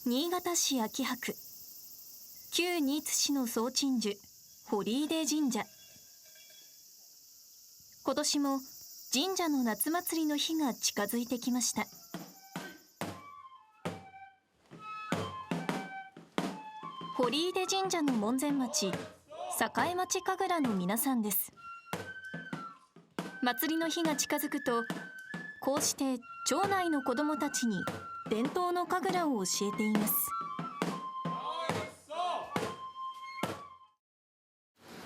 新潟市秋葉区旧新津市の総鎮守堀出神社。今年も神社の夏祭りの日が近づいてきました。堀出神社の門前町、栄町神楽の皆さんです。祭りの日が近づくと、こうして町内の子どもたちに伝統の神楽を教えています。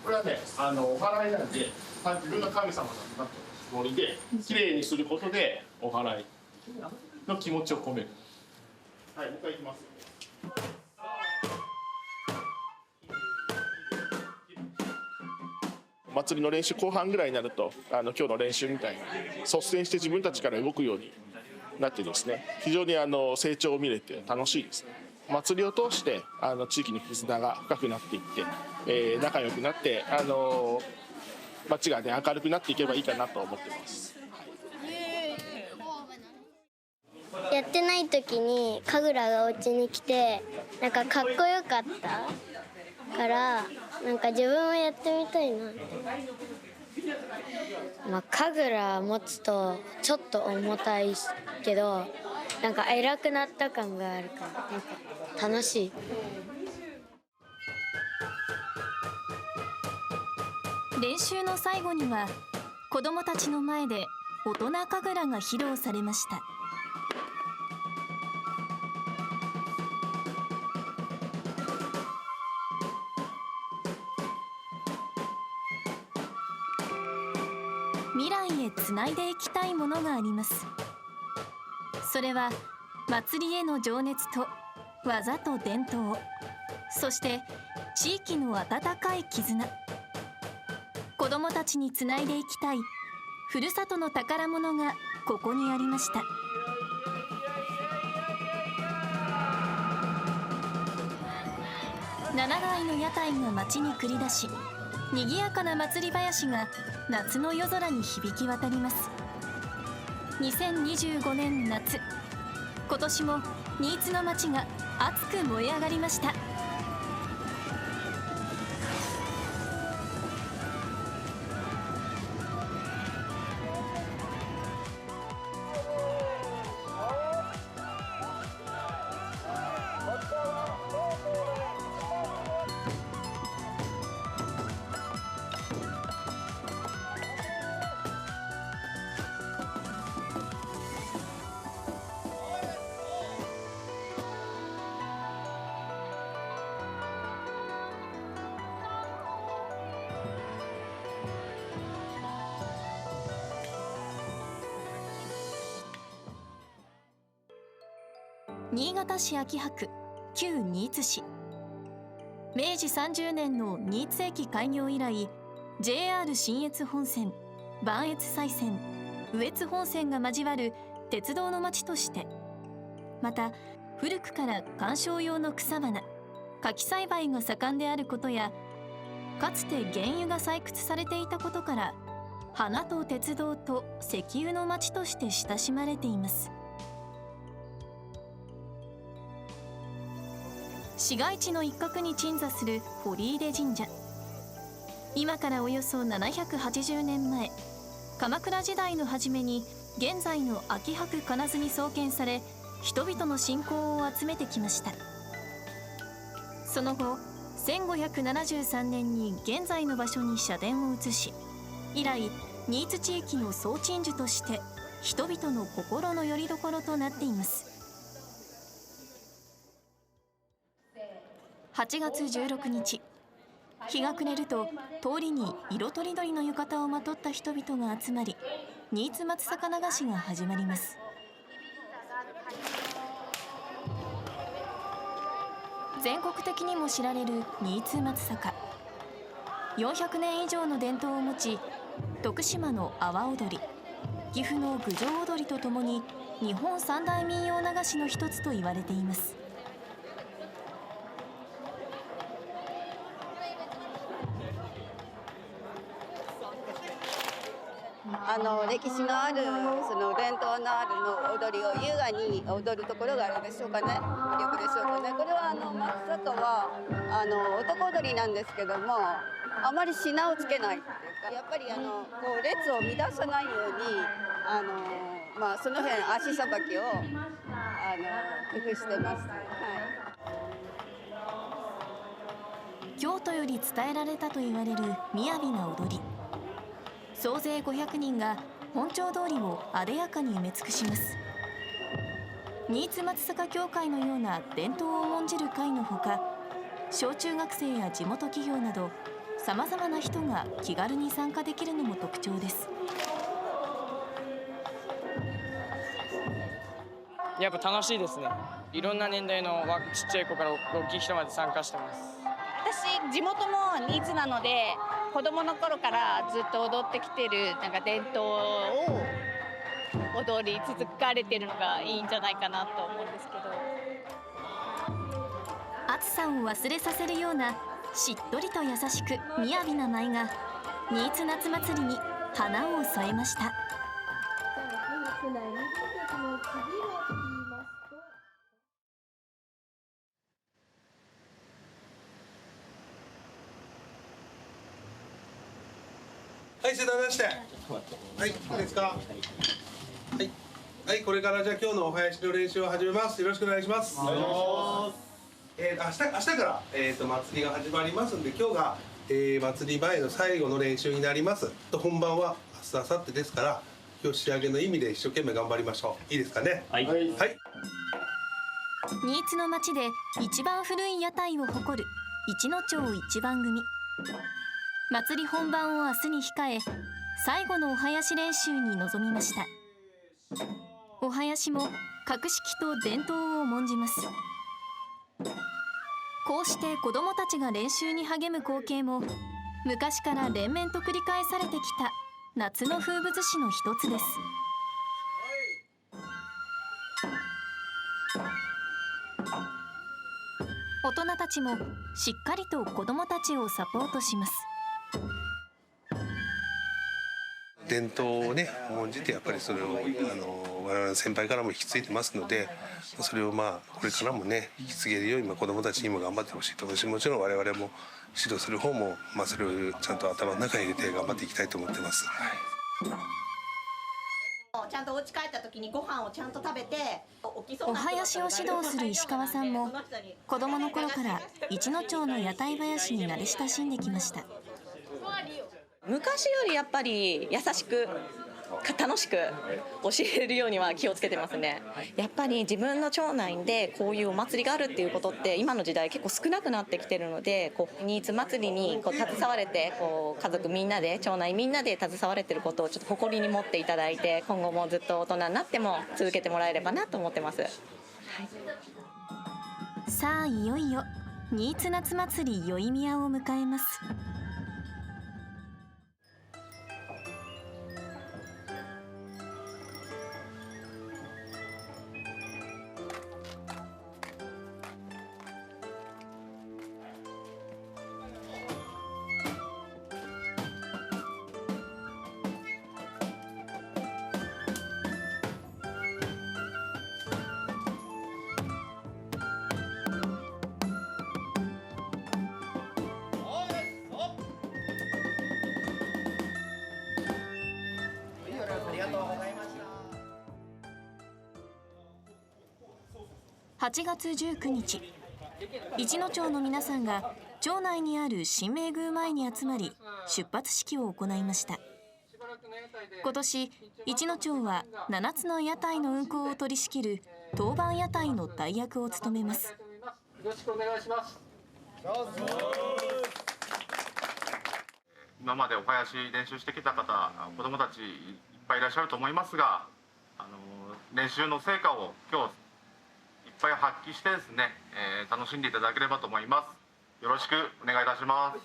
これはね、お祓いなんで、自分が神様だなとつもりで、きれいにすることでお祓いの気持ちを込める。はい、もう一回いきますよ。お祭りの練習後半ぐらいになると、今日の練習みたいに率先して自分たちから動くようになってですね、非常に成長を見れて楽しいですね。祭りを通して地域の絆が深くなっていって、仲良くなって街がね明るくなっていけばいいかなと思ってます。やってない時に神楽がお家に来てなんかかっこよかったからなんか自分もやってみたいなって。神楽持つとちょっと重たいけどなんか偉くなった感があるからなんか楽しい。練習の最後には子どもたちの前で大人神楽が披露されました。未来へつないでいきたいものがあります。それは祭りへの情熱と技と伝統、そして地域の温かい絆。子どもたちにつないでいきたいふるさとの宝物がここにありました。7台の屋台が街に繰り出し、賑やかな祭り囃子が夏の夜空に響き渡ります。2025年夏、今年も新津の街が熱く燃え上がりました。新潟市秋葉区旧新津市。明治30年の新津駅開業以来、 JR 信越本線、磐越西線、羽越本線が交わる鉄道の街として、また古くから観賞用の草花、柿栽培が盛んであることや、かつて原油が採掘されていたことから花と鉄道と石油の街として親しまれています。市街地の一角に鎮座する堀出神社。今からおよそ780年前、鎌倉時代の初めに現在の秋葉区金津に創建され、人々の信仰を集めてきました。その後1573年に現在の場所に社殿を移し、以来新津地域の総鎮守として人々の心の拠り所となっています。8月16日、日が暮れると通りに色とりどりの浴衣をまとった人々が集まり、新津松坂流しが始まります。全国的にも知られる新津松坂。400年以上の伝統を持ち、徳島の阿波踊り、岐阜の郡上踊りとともに日本三大民謡流しの一つと言われています。歴史のあるその伝統のあるの踊りを優雅に踊るところがあるでしょうかね、魅力でしょうかね。これは松坂は男踊りなんですけども、あまり品をつけないっていうか、やっぱりこう列を乱さないようにその辺足さばきを工夫してます。はい、京都より伝えられたと言われる雅な踊り。総勢500人が本町通りをあでやかに埋め尽くします。新津松坂協会のような伝統を重んじる会のほか、小中学生や地元企業などさまざまな人が気軽に参加できるのも特徴です。やっぱ楽しいですね。いろんな年代のちっちゃい子から大きい人まで参加してます。私地元も新津なので、子供の頃からずっと踊ってきてる伝統を踊り続かれてるのがいいんじゃないかなと思うんですけど、暑さを忘れさせるようなしっとりと優しく雅な舞が新津夏祭りに花を添えました。はい、セット出して。はい、いいですか。はい、はい、これからじゃあ今日のお囃子の練習を始めます。よろしくお願いします。お願いします。明日から、祭りが始まりますんで、今日が、祭り前の最後の練習になります。本番は明日、明後日ですから、今日仕上げの意味で一生懸命頑張りましょう。いいですかね。はい。はい。新津の町で一番古い屋台を誇る一野町一番組。祭り本番を明日に控え、最後のお囃子練習に臨みました。お囃子も格式と伝統を重んじます。こうして子どもたちが練習に励む光景も昔から連綿と繰り返されてきた夏の風物詩の一つです。大人たちもしっかりと子どもたちをサポートします。伝統をね重んじて、やっぱりそれを我々の先輩からも引き継いでますので、それをこれからもね引き継げるように子どもたちにも頑張ってほしいと思うし、もちろん我々も指導する方もそれをちゃんと頭の中に入れて頑張っていきたいと思ってます。はい、ちゃんとお家帰った時にご飯をちゃんと食べて、お囃子を指導する石川さんも子どもの頃から一野町の屋台囃子に慣れ親しんできました。昔よりやっぱり優しく楽しく教えるようには気をつけてますね。やっぱり自分の町内でこういうお祭りがあるっていうことって今の時代結構少なくなってきてるので、新津祭りに携われて家族みんなで町内みんなで携われてることをちょっと誇りに持っていただいて、今後もずっと大人になっても続けてもらえればなと思ってます。はい、さあいよいよ新津夏祭り宵宮を迎えます。8月19日、一野町の皆さんが町内にある神明宮前に集まり出発式を行いました。今年一野町は7つの屋台の運行を取り仕切る当番屋台の代役を務めます。よろしくお願いします。今までお囃子練習してきた方、子どもたちいっぱいいらっしゃると思いますが、練習の成果を今日いっぱい発揮してですね、楽しんでいただければと思います。よろしくお願いいたします。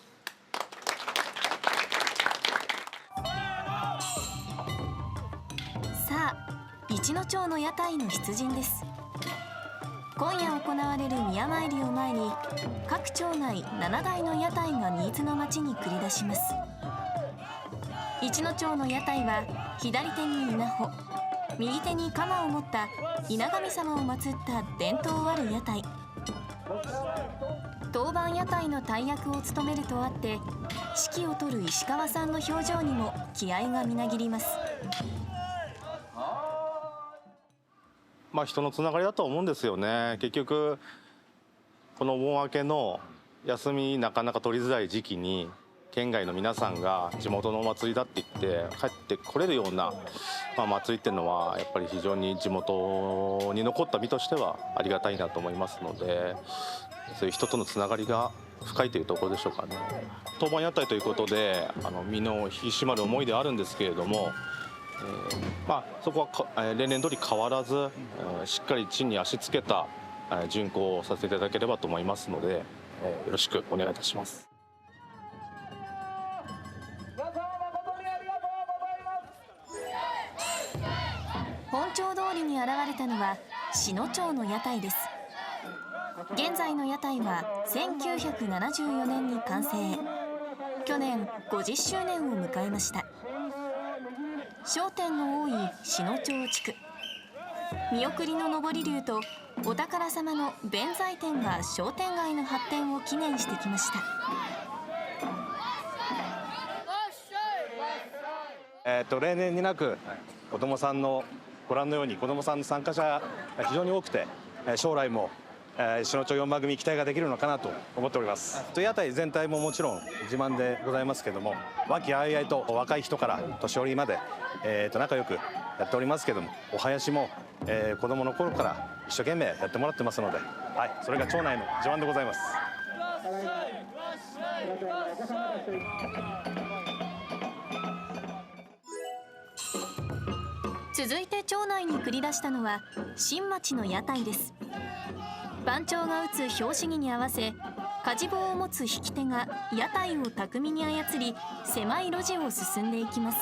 さあ、一野町の屋台の出陣です。今夜行われる宮参りを前に各町内7台の屋台が新津の町に繰り出します。一野町の屋台は左手に稲穂、右手に鎌を持った稲神様を祀った伝統ある屋台。当番屋台の大役を務めるとあって、指揮を執る石川さんの表情にも気合がみなぎります。人のつながりだと思うんですよね。結局このお盆明けの休みなかなか取りづらい時期に県外の皆さんが地元のお祭りだって言って帰ってこれるような、祭りっていうのはやっぱり非常に地元に残った身としてはありがたいなと思いますので、そういう人とのつながりが深いというところでしょうかね。当番屋台ということで身の引き締まる思いではあるんですけれども、そこは例年通り変わらず、しっかり地に足つけた巡行をさせていただければと思いますので、よろしくお願いいたします。本町通りに現れたのは篠町の屋台です。現在の屋台は1974年に完成。去年50周年を迎えました。商店の多い篠町地区、見送りの上り竜とお宝様の弁財天が商店街の発展を記念してきました。例年になく子どもさんのご覧のように子どもさんの参加者が非常に多くて、将来も篠町4番組期待ができるのかなと思っております。屋台全体ももちろん自慢でございますけども、和気あいあいと若い人から年寄りまで、仲良くやっておりますけども、お囃子も、子どもの頃から一生懸命やってもらってますので、それが町内の自慢でございます。続いて町内に繰り出したのは新町の屋台です。番長が打つ拍子木に合わせ、かじ棒を持つ引き手が屋台を巧みに操り、狭い路地を進んでいきます。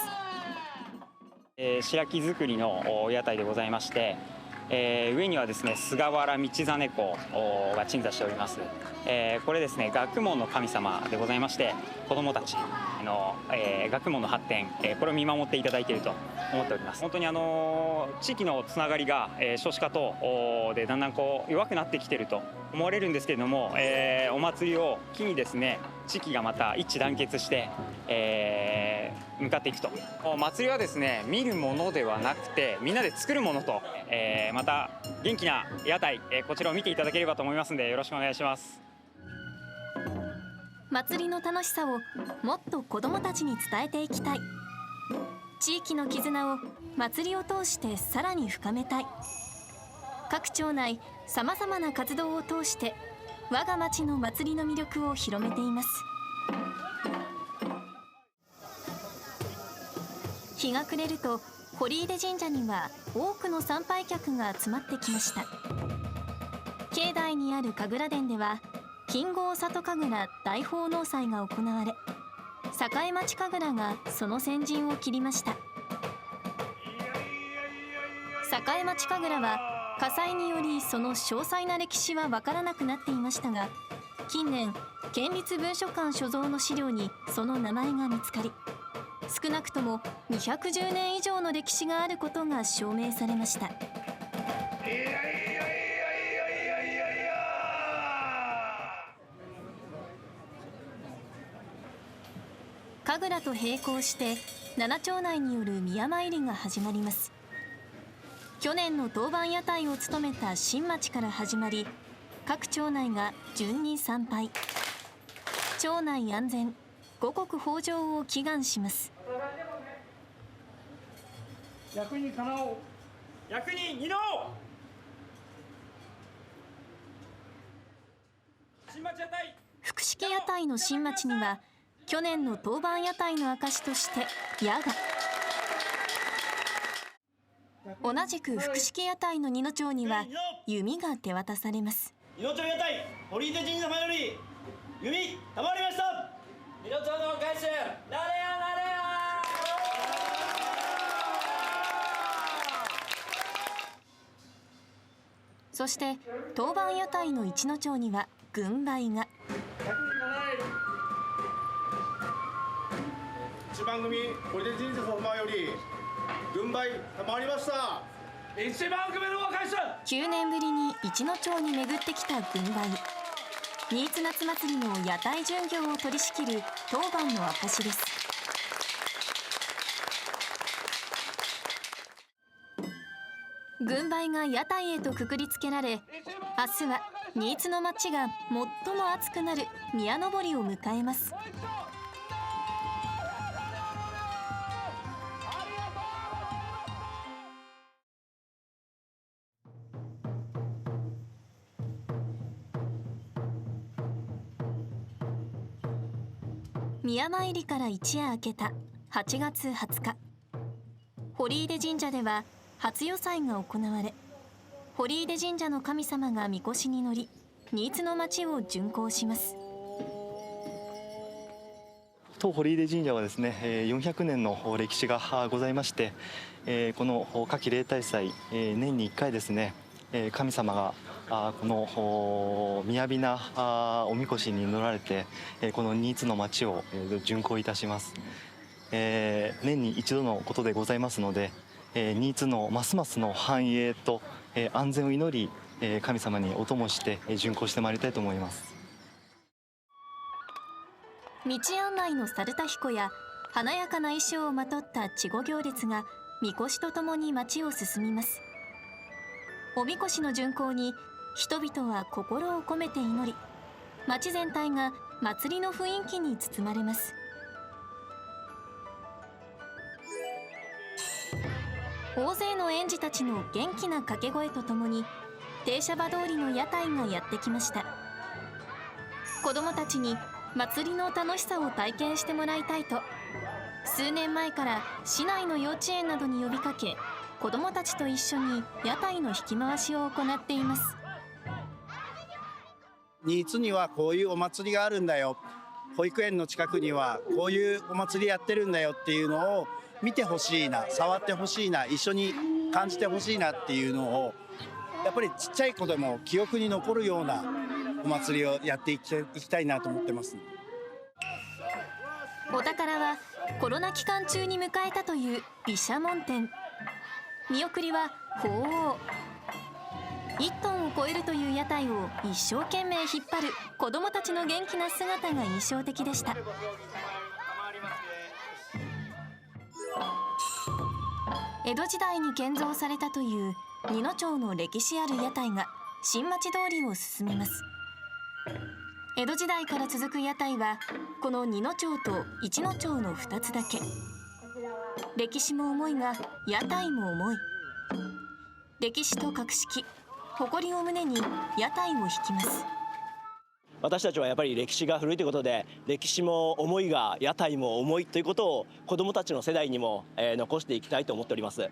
白木造りの屋台でございまして、上にはですね菅原道真公が鎮座しております。これですね学問の神様でございまして、子どもたちの、学問の発展、これを見守っていただいていると思っております。本当に地域のつながりが、少子化等でだんだん弱くなってきていると思われるんですけれども、お祭りを機にですね地域がまた一致団結して、向かっていくと。お祭りはですね見るものではなくてみんなで作るものと、また元気な屋台、こちらを見ていただければと思いますのでよろしくお願いします。祭りの楽しさをもっと子どもたちに伝えていきたい。地域の絆を祭りを通してさらに深めたい。各町内さまざまな活動を通して我が町の祭りの魅力を広めています。日が暮れると堀出神社には多くの参拝客が集まってきました。境内にある神楽殿では金剛里神楽大奉納祭が行われ、栄町神楽がその先陣を切りました。栄町神楽は火災によりその詳細な歴史は分からなくなっていましたが、近年県立文書館所蔵の資料にその名前が見つかり、少なくとも210年以上の歴史があることが証明されました。神楽と並行して七町内による宮参りが始まります。去年の当番屋台を務めた新町から始まり、各町内が順に参拝。町内安全、五穀豊穣を祈願します。役にかなおう、役に担おう。新町屋台。複式屋台の新町には去年の当番屋台の証として矢が。同じく複式屋台の二の町には弓が手渡されます。二の町屋台堀出神様より弓賜りました。二の町の会衆なれやなれや。そして当番屋台の一の町には軍配が。一番組堀出神様より軍配賜りました。一番組の若い人。9年ぶりに一野町に巡ってきた軍配。新津夏祭りの屋台巡業を取り仕切る当番の証です。軍配が屋台へとくくりつけられ、明日は新津の町が最も熱くなる宮登りを迎えます。宮参りから一夜明けた8月20日、堀出神社では初夜祭が行われ、堀出神社の神様が神輿に乗り、新津の町を巡行します。当堀出神社はですね、400年の歴史がございまして、この夏季例大祭、年に1回ですね、神様がこの雅なおみこしに乗られて、この新津の町を巡行いたします。年に一度のことでございますので、新津のますますの繁栄と安全を祈り、神様にお供して巡行してまいりたいと思います。道案内の猿田彦や華やかな衣装をまとった稚児行列がみこしとともに町を進みます。おみこしの巡行に人々は心を込めて祈り、町全体が祭りの雰囲気に包まれます。大勢の園児たちの元気な掛け声とともに停車場通りの屋台がやってきました。子どもたちに祭りの楽しさを体験してもらいたいと、数年前から市内の幼稚園などに呼びかけ、子どもたちと一緒に屋台の引き回しを行っています。新津にはこういうお祭りがあるんだよ、保育園の近くにはこういうお祭りやってるんだよっていうのを見てほしいな、触ってほしいな、一緒に感じてほしいなっていうのを、やっぱりちっちゃい子でも記憶に残るようなお祭りをやっていきたいなと思ってます。お宝はコロナ期間中に迎えたという毘沙門天。見送りは鳳凰。1トンを超えるという屋台を一生懸命引っ張る子どもたちの元気な姿が印象的でした。江戸時代に建造されたという二野町の歴史ある屋台が新町通りを進みます。江戸時代から続く屋台はこの二野町と一野町の2つだけ。歴史も重いが屋台も重い。歴史と格式、誇りを胸に屋台を引きます。私たちはやっぱり歴史が古いということで、歴史も重いが屋台も重いということを子どもたちの世代にも残していきたいと思っております。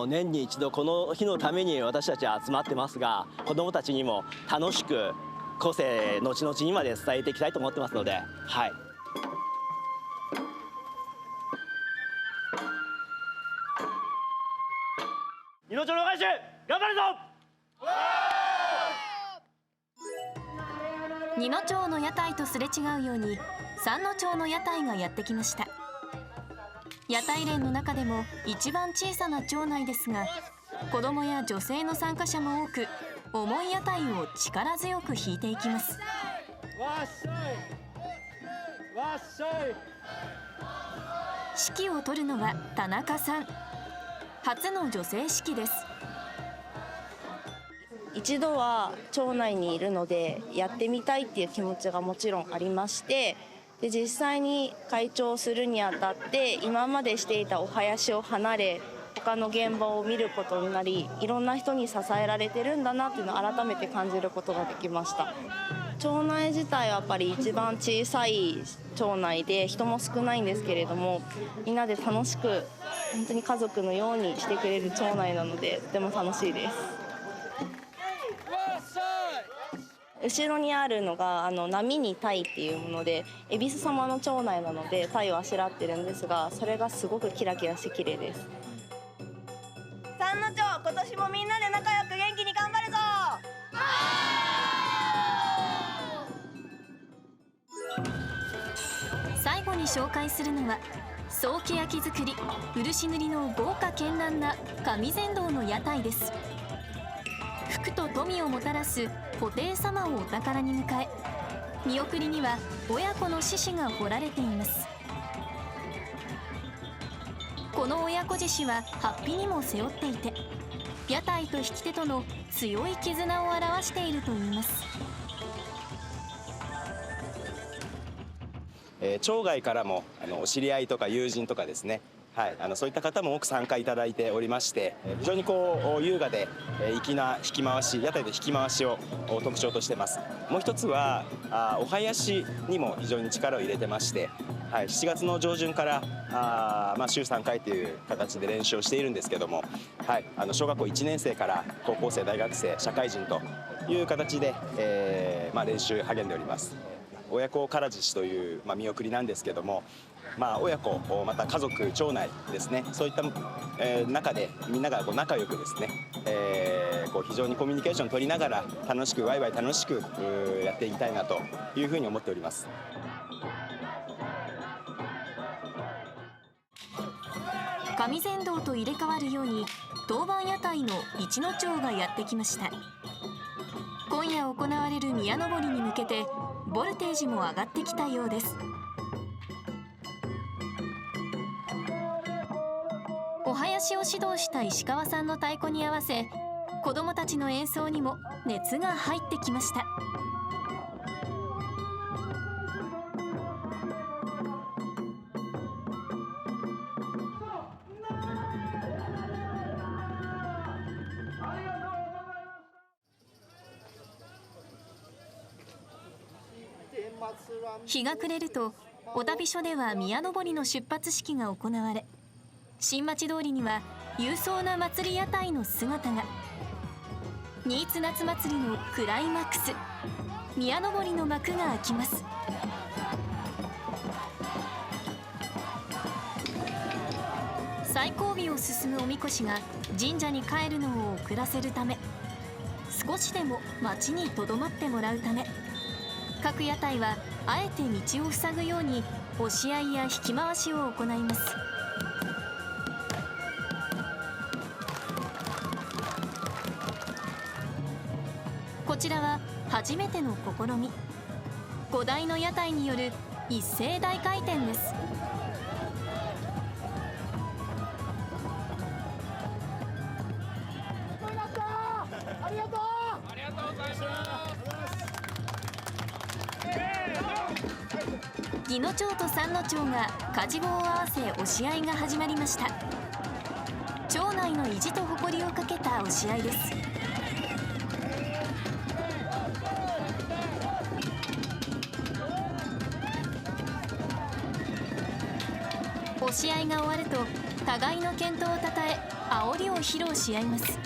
年に一度この日のために私たちは集まってますが、子どもたちにも楽しく後世後々にまで伝えていきたいと思ってますので、はい。二野町の会社頑張るぞ。二野町の屋台とすれ違うように三野町の屋台がやってきました。屋台連の中でも一番小さな町内ですが、子どもや女性の参加者も多く、重い屋台を力強く引いていきます。指揮を執るのは田中さん。初の女性指揮です。一度は町内にいるのでやってみたいっていう気持ちがもちろんありまして、で実際に会長するにあたって今までしていたお囃子を離れ、他の現場を見ることになり、いろんな人に支えられてるんだなっていうのを改めて感じることができました。町内自体はやっぱり一番小さい町内で人も少ないんですけれども、みんなで楽しく本当に家族のようにしてくれる町内なのでとても楽しいです。後ろにあるのが波に鯛っていうもので、恵比寿様の町内なので鯛をあしらってるんですが、それがすごくキラキラして綺麗です。三野町、今年もみんなで仲良く元気に頑張るぞ。最後に紹介するのは総欅作り、漆塗りの豪華絢爛な上善堂の屋台です。福と富をもたらす布袋様をお宝に迎え、見送りには親子の獅子が彫られています。この親子獅子は法被にも背負っていて、屋台と引き手との強い絆を表しているといいます。町外からもお知り合いとか友人とかですね、はい、そういった方も多く参加いただいておりまして、非常にこう優雅で粋な引き回し、屋台で引き回しを特徴としてます。もう一つはお囃子にも非常に力を入れてまして、はい、7月の上旬から週3回という形で練習をしているんですけども、はい、小学校1年生から高校生、大学生、社会人という形で、練習励んでおります。親子から獅子という、見送りなんですけども、親子、また家族、町内ですね、そういった、中でみんなが仲良くですね、非常にコミュニケーションを取りながら楽しくワイワイ楽しくやっていきたいなというふうに思っております。上善堂と入れ替わるように当番屋台の一の町がやってきました。今夜行われる宮登りに向けてボルテージも上がってきたようです。お囃子を指導した石川さんの太鼓に合わせ、子どもたちの演奏にも熱が入ってきました。日が暮れるとお旅所では宮登りの出発式が行われ、新町通りには勇壮な祭り屋台の姿が。新津夏祭りのクライマックス、宮登りの幕が開きます。最後尾を進むおみこしが神社に帰るのを遅らせるため、少しでも町にとどまってもらうため、各屋台はあえて道を塞ぐように押し合いや引き回しを行います。こちらは初めての試み。5台の屋台による一斉大回転です。宜野町と三野町が舵棒を合わせ押し合いが始まりました。町内の意地と誇りをかけた押し合いです。押し合いが終わると互いの健闘をたたえ煽りを披露し合います。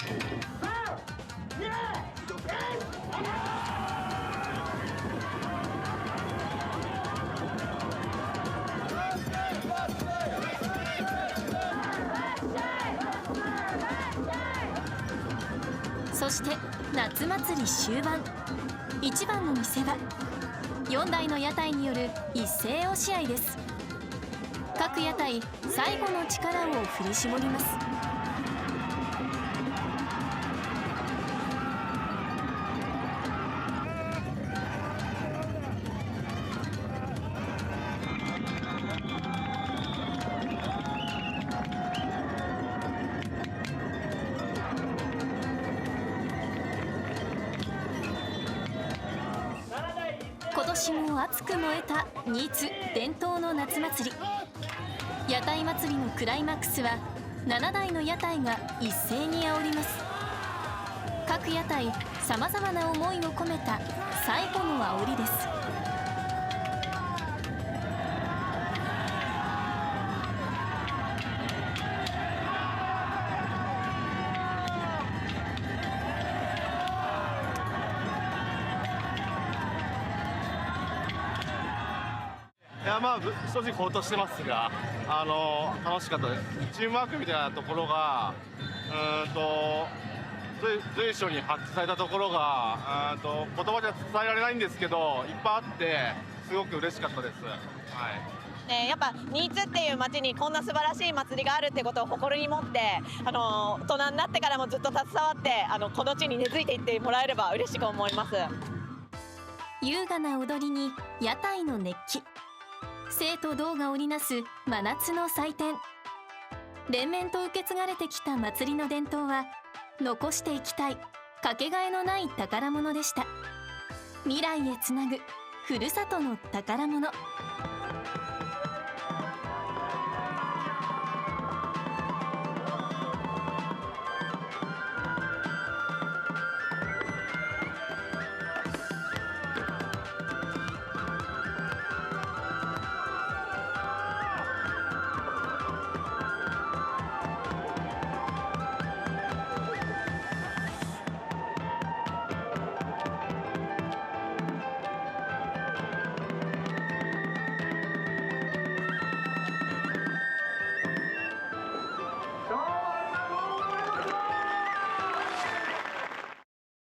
そして夏祭り終盤、一番の見せ場、4台の屋台による一斉押し合いです。各屋台最後の力を振り絞ります。今年も熱く燃えた新津伝統の夏祭り。屋台祭りのクライマックスは7台の屋台が一斉に煽ります。各屋台さまざまな思いを込めた最後の煽りです。正直ほっとしてますが、楽しかったです。チームワークみたいなところが随所に発揮されたところが言葉じゃ伝えられないんですけど、いっぱいあってすごく嬉しかったです。はい。やっぱ新津っていう町にこんな素晴らしい祭りがあるってことを誇りに持って大人になってからもずっと携わってこの地に根付いていってもらえれば嬉しく思います。優雅な踊りに屋台の熱気、生と動が織りなす真夏の祭典、連綿と受け継がれてきた祭りの伝統は残していきたいかけがえのない宝物でした。未来へつなぐふるさとの宝物。